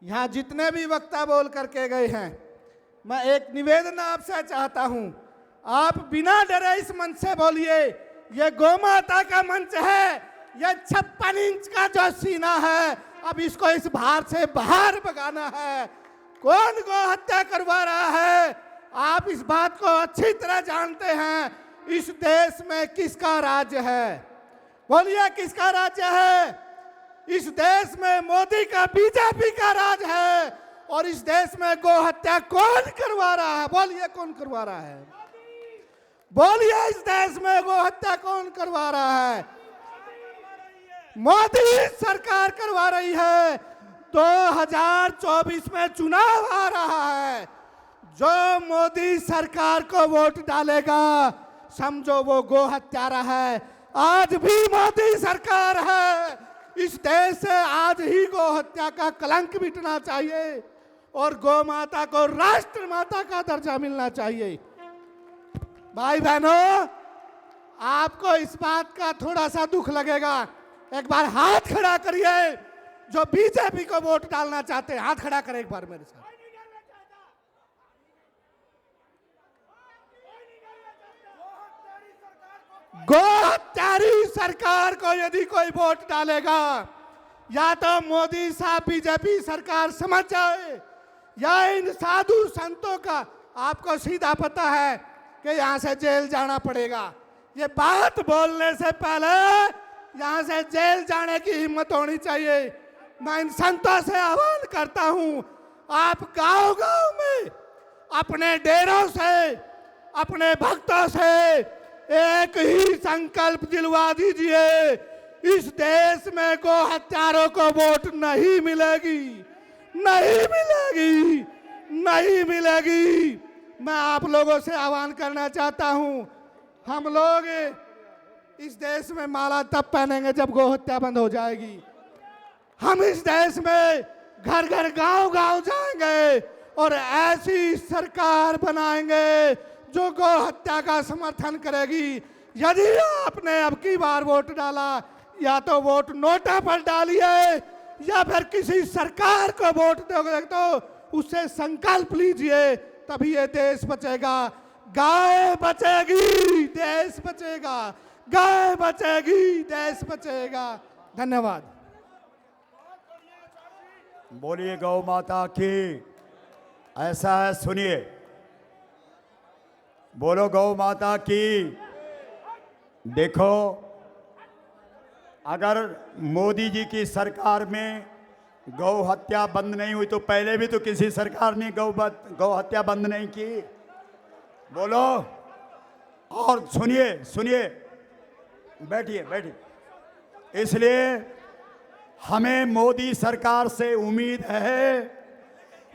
यहाँ जितने भी वक्ता बोल करके गए हैं, मैं एक निवेदन आपसे चाहता हूँ, आप बिना डरे इस मंच से बोलिए। ये गौ माता का मंच है, ये 56 इंच का जो सीना है, अब इसको इस भार से बाहर भगाना है। कौन गौ हत्या करवा रहा है? आप इस बात को अच्छी तरह जानते हैं। इस देश में किसका राज्य है? बोलिए, किसका राज्य है? इस देश में मोदी का, बीजेपी का राज है। और इस देश में गौ हत्या कौन करवा रहा है? बोलिए, कौन करवा रहा है? बोलिए, इस देश में गौ हत्या कौन करवा रहा है? मोदी सरकार करवा रही है। 2024 में चुनाव आ रहा है। जो मोदी सरकार को वोट डालेगा, समझो वो गो हत्यारा है। आज भी मोदी सरकार है। इस देश से आज ही गो हत्या का कलंक मिटना चाहिए और गौ माता को राष्ट्र माता का दर्जा मिलना चाहिए। भाई बहनों, आपको इस बात का थोड़ा सा दुख लगेगा। एक बार हाथ खड़ा करिए जो बीजेपी को वोट डालना चाहते हैं। हाथ खड़ा करें एक बार मेरे साथ। गौ हत्यारी सरकार को यदि कोई वोट डालेगा, या तो मोदी साहब बीजेपी सरकार समझ जाए, या इन साधु संतों का आपको सीधा पता है कि यहां से जेल जाना पड़ेगा। ये बात बोलने से पहले यहां से जेल जाने की हिम्मत होनी चाहिए। मैं इन संतों से आह्वान करता हूं, आप गांव-गांव में अपने डेरों से, अपने भक्तों से एक ही संकल्प दिलवा दीजिए, इस देश में गौ हत्यारों को वोट नहीं मिलेगी, नहीं मिलेगी, नहीं मिलेगी। मैं आप लोगों से आह्वान करना चाहता हूं, हम लोग इस देश में माला तब पहनेंगे जब गौ हत्या बंद हो जाएगी। हम इस देश में घर घर गांव गांव जाएंगे और ऐसी सरकार बनाएंगे जो गौ हत्या का समर्थन करेगी। यदि आपने अब की बार वोट डाला, या तो वोट नोटा पर डालिए या फिर किसी सरकार को वोट दोगे तो उससे संकल्प लीजिए, तभी ये देश बचेगा। गाय बचेगी, देश बचेगा। गाय बचेगी, देश बचेगा। धन्यवाद। बोलिए गौ माता की। ऐसा है, सुनिए, बोलो गौ माता की। देखो, अगर मोदी जी की सरकार में गौ हत्या बंद नहीं हुई तो पहले भी तो किसी सरकार ने गौ हत्या बंद नहीं की। बोलो। और सुनिए, सुनिए, बैठिए बैठिए। इसलिए हमें मोदी सरकार से उम्मीद है,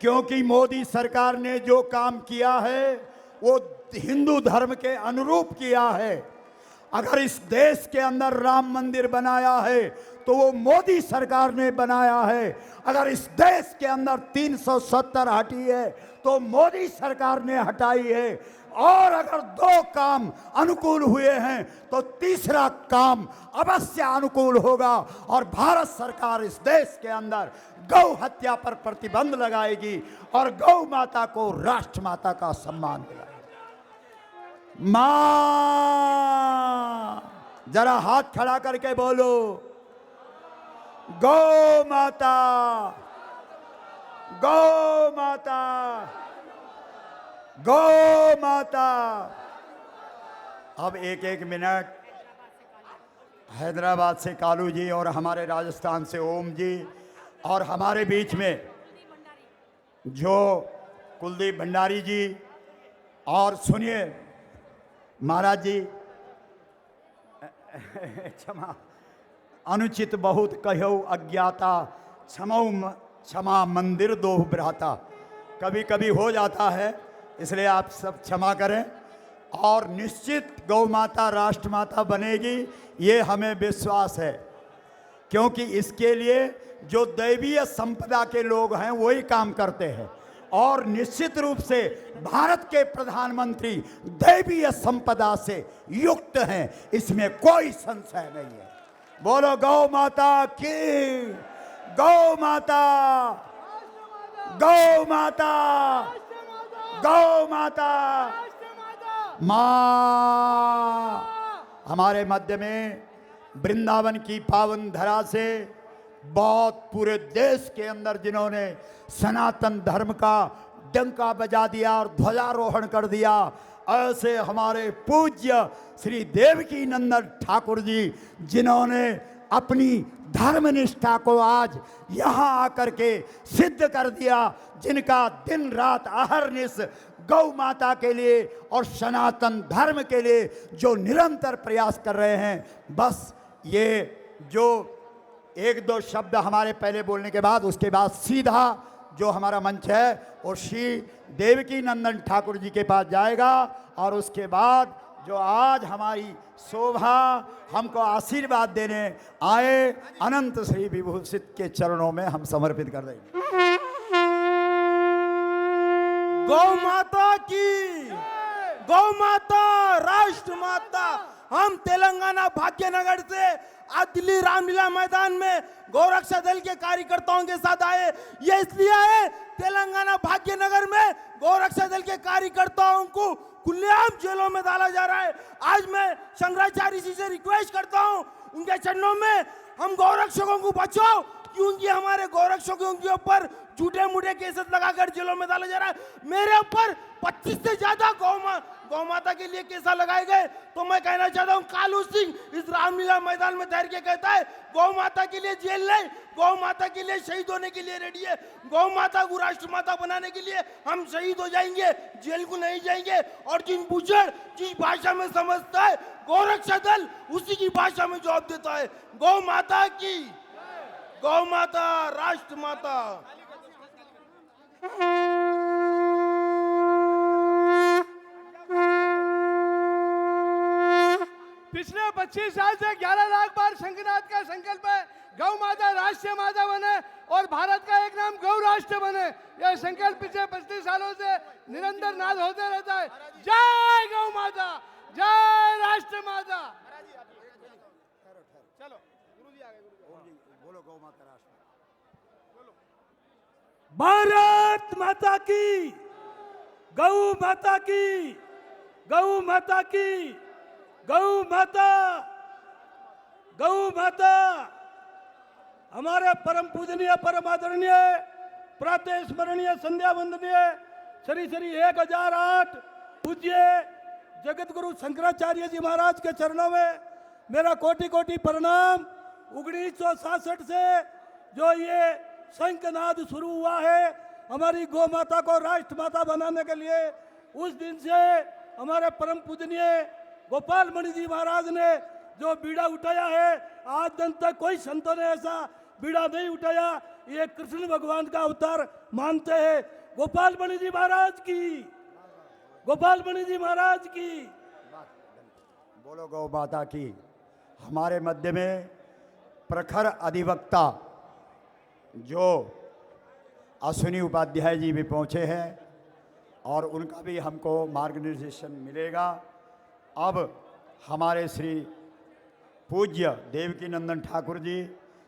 क्योंकि मोदी सरकार ने जो काम किया है वो हिंदू धर्म के अनुरूप किया है। अगर इस देश के अंदर राम मंदिर बनाया है तो वो मोदी सरकार ने बनाया है। अगर इस देश के अंदर 370 हटी है तो मोदी सरकार ने हटाई है। और अगर 2 काम अनुकूल हुए हैं तो तीसरा काम अवश्य अनुकूल होगा और भारत सरकार इस देश के अंदर गौ हत्या पर प्रतिबंध लगाएगी और गौ माता को राष्ट्र माता का सम्मान दिलाएगी। मां, जरा हाथ खड़ा करके बोलो, गौ माता, गौ माता, गौ माता। अब एक मिनट, हैदराबाद से कालू जी और हमारे राजस्थान से ओम जी और हमारे बीच में जो कुलदीप भंडारी जी, और सुनिए महाराज जी, क्षमा, अनुचित बहुत कहो अज्ञाता, क्षमा मंदिर दोह भ्राता। कभी कभी हो जाता है, इसलिए आप सब क्षमा करें। और निश्चित गौ माता राष्ट्र माता बनेगी, ये हमें विश्वास है, क्योंकि इसके लिए जो दैवीय संपदा के लोग हैं वही काम करते हैं। और निश्चित रूप से भारत के प्रधानमंत्री दैवीय संपदा से युक्त हैं, इसमें कोई संशय नहीं है। बोलो गौ माता की, गौ माता। गौ माता, गौ माता, माँ। हमारे मध्य में वृंदावन की पावन धरा से बहुत पूरे देश के अंदर जिन्होंने सनातन धर्म का डंका बजा दिया और ध्वजारोहण कर दिया, ऐसे हमारे पूज्य श्री देवकी नंदन ठाकुर जी, जिन्होंने अपनी धर्मनिष्ठा को आज यहाँ आकर के सिद्ध कर दिया, जिनका दिन रात अहरनिश गौ माता के लिए और सनातन धर्म के लिए जो निरंतर प्रयास कर रहे हैं। बस ये जो एक दो शब्द हमारे पहले बोलने के बाद, उसके बाद सीधा जो हमारा मंच है वो श्री देवकी नंदन ठाकुर जी के पास जाएगा, और उसके बाद जो आज हमारी शोभा हमको आशीर्वाद देने आए अनंत श्री विभूषित के चरणों में हम समर्पित कर देंगे। गौ माता की, गौ माता, राष्ट्र माता। हम तेलंगाना भाग्यनगर से आज दिल्ली रामलीला मैदान में गौरक्षा दल के कार्यकर्ताओं के साथ आए। ये इसलिए आए, तेलंगाना भाग्यनगर में गौरक्षा दल के कार्यकर्ताओं को खुलेआम जेलों में डाला जा रहा है। आज मैं शंकराचार्य जी से रिक्वेस्ट करता हूं, उनके चरणों में, हम गौरक्षकों को बचाओ, क्योंकि हमारे गौरक्षकों के ऊपर झूठे मूठे केसेस लगाकर जेलों में डाला जा रहा है। मेरे ऊपर 25 से ज्यादा गौ माता के लिए केस लगाए गए। तो मैं कहना चाहता हूं, कालू सिंह इस रामलीला मैदान में तैर के कहता है गौ माता के लिए जेल नहीं, गौ माता के लिए शहीद होने के लिए रेडी है। गौ माता को राष्ट्र माता बनाने के लिए हम शहीद हो जाएंगे, जेल को नहीं जाएंगे। और जिन बुजुर्ग जिस भाषा में समझता है गौरक्षा दल उसी की भाषा में जवाब देता है। गौ माता की, गौ माता, राष्ट्र माता। पिछले 25 साल से 11 लाख बार शंखनाद का संकल्प है, गौ माता राष्ट्रीय माता बने और भारत का एक नाम गौ राष्ट्र बने। यह संकल्प पिछले 25 सालों से निरंतर नाद होते रहता है। जय गौ माता, जय राष्ट्र माता। चलो गुरुजी आ गए, बोलो गौ माता राष्ट्र। भारत माता की, गौ माता की, गौ माता की, गौ माता, गौ माता। हमारे परम पूजनीय, परम आदरणीय, प्रातः स्मरणीय, संध्या वंदनीय श्री श्री 1008 पूज्य जगत गुरु शंकराचार्य जी महाराज के चरणों में मेरा कोटि कोटि प्रणाम। 1966 से जो ये शंखनाद शुरू हुआ है हमारी गौ माता को राष्ट्र माता बनाने के लिए, उस दिन से हमारे परम पूजनीय गोपाल मणि जी महाराज ने जो बीड़ा उठाया है, आज दिन तक कोई संतों ने ऐसा बीड़ा नहीं उठाया। ये कृष्ण भगवान का अवतार मानते हैं। गोपाल मणि जी महाराज की, गोपाल मणि जी महाराज की। बोलो गौ माता की। हमारे मध्य में प्रखर अधिवक्ता जो अश्विनी उपाध्याय जी भी पहुँचे हैं और उनका भी हमको मार्गदर्शन मिलेगा। अब हमारे श्री पूज्य देवकी नंदन ठाकुर जी,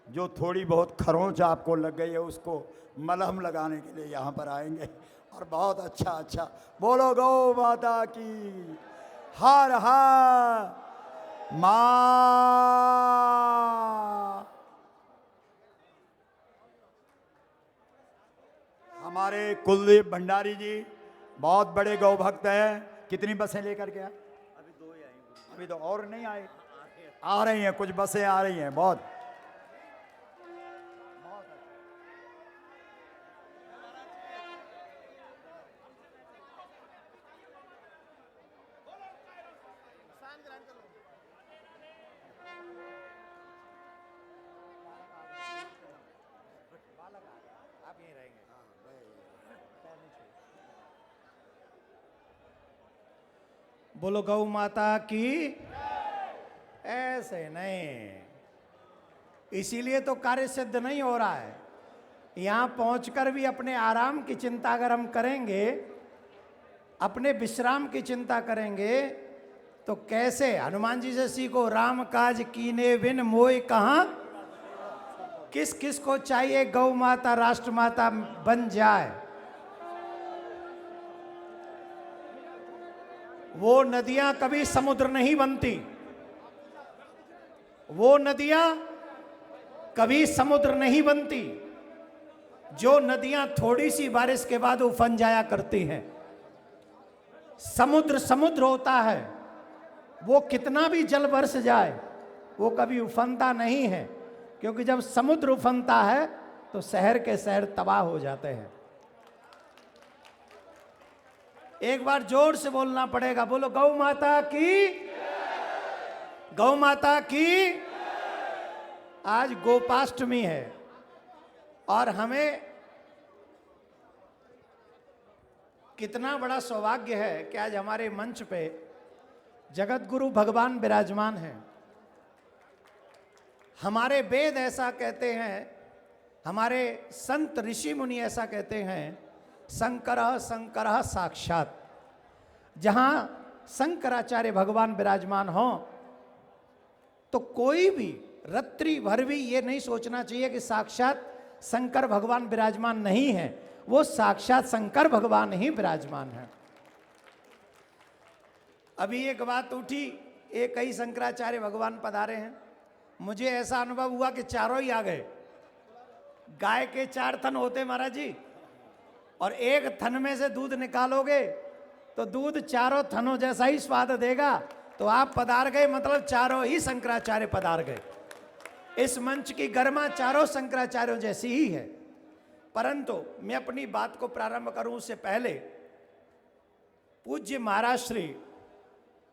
जो थोड़ी बहुत खरोंच आपको लग गई है उसको मलहम लगाने के लिए यहाँ पर आएंगे, और बहुत अच्छा अच्छा बोलो गौ माता की। हर हर माँ। हमारे कुलदीप भंडारी जी बहुत बड़े गौ भक्त हैं। कितनी बसें लेकर के आए? अभी तो और नहीं आए, आ रही हैं, कुछ बसें आ रही हैं। बहुत बोलो गौ माता की। ऐसे नहीं, इसीलिए तो कार्य सिद्ध नहीं हो रहा है। यहाँ पहुंचकर भी अपने आराम की चिंता अगर हम करेंगे, अपने विश्राम की चिंता करेंगे, तो कैसे? हनुमान जी से सीखो, राम काज कीने बिन मोय कहाँ। किस किस को चाहिए गौ माता राष्ट्र माता बन जाए? वो नदियां कभी समुद्र नहीं बनती, वो नदियां कभी समुद्र नहीं बनती। जो नदियां थोड़ी सी बारिश के बाद उफन जाया करती हैं, समुद्र समुद्र होता है, वो कितना भी जल बरस जाए वो कभी उफनता नहीं है, क्योंकि जब समुद्र उफनता है तो शहर के शहर तबाह हो जाते हैं। एक बार जोर से बोलना पड़ेगा, बोलो गौ माता की, गौ माता की। आज गोपाष्टमी है और हमें कितना बड़ा सौभाग्य है कि आज हमारे मंच पे जगत गुरु भगवान विराजमान हैं। हमारे वेद ऐसा कहते हैं, हमारे संत ऋषि मुनि ऐसा कहते हैं, शंकरः शंकरः साक्षात। जहां शंकराचार्य भगवान विराजमान हो तो कोई भी रत्रि भर भी ये नहीं सोचना चाहिए कि साक्षात शंकर भगवान विराजमान नहीं है। वो साक्षात शंकर भगवान ही विराजमान है। अभी एक बात उठी, एक ही शंकराचार्य भगवान पधारे हैं। मुझे ऐसा अनुभव हुआ कि चारों ही आ गए। गाय के 4 थन होते महाराज जी, और एक थन में से दूध निकालोगे तो दूध चारों थनों जैसा ही स्वाद देगा। तो आप पधार गए, मतलब चारों ही शंकराचार्य पधार गए। इस मंच की गरिमा चारों शंकराचार्यों जैसी ही है। परंतु मैं अपनी बात को प्रारंभ करूं उससे पहले पूज्य महाराज श्री,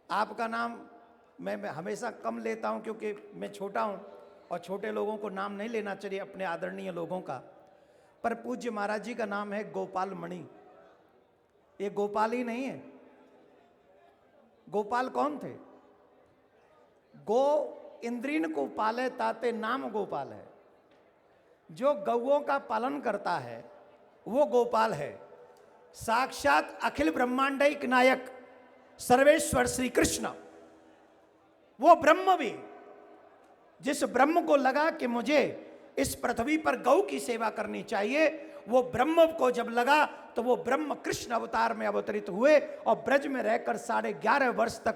आपका नाम मैं हमेशा कम लेता हूं क्योंकि मैं छोटा हूं और छोटे लोगों को नाम नहीं लेना चाहिए अपने आदरणीय लोगों का। पर पूज्य महाराज जी का नाम है गोपाल मणि। ये गोपाल ही नहीं है। गोपाल कौन थे? गो इंद्रिन को पाले ताते नाम गोपाल है। जो गौओं का पालन करता है वो गोपाल है। साक्षात अखिल ब्रह्मांडिक नायक सर्वेश्वर श्री कृष्ण, वो ब्रह्म भी, जिस ब्रह्म को लगा कि मुझे इस पृथ्वी पर गौ की सेवा करनी चाहिए, वो ब्रह्म को जब लगा तो वो ब्रह्म कृष्ण अवतार में अवतरित हुए और ब्रज में रहकर 11.5 वर्ष तक